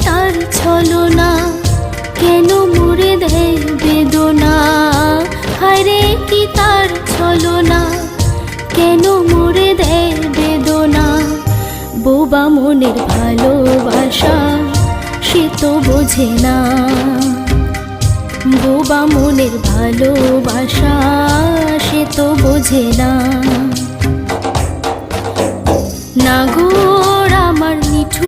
তার ছলনা, কেন মুড়ে দেয় বেদনা। হায়রে কি তার ছলনা, কেন মুড়ে দেয় বেদনা। বোবা মনের ভালোবাসা সে তো বোঝে না, বোবা মনের ভালোবাসা সে তো বোঝে না। নাগর আমার নিঠুর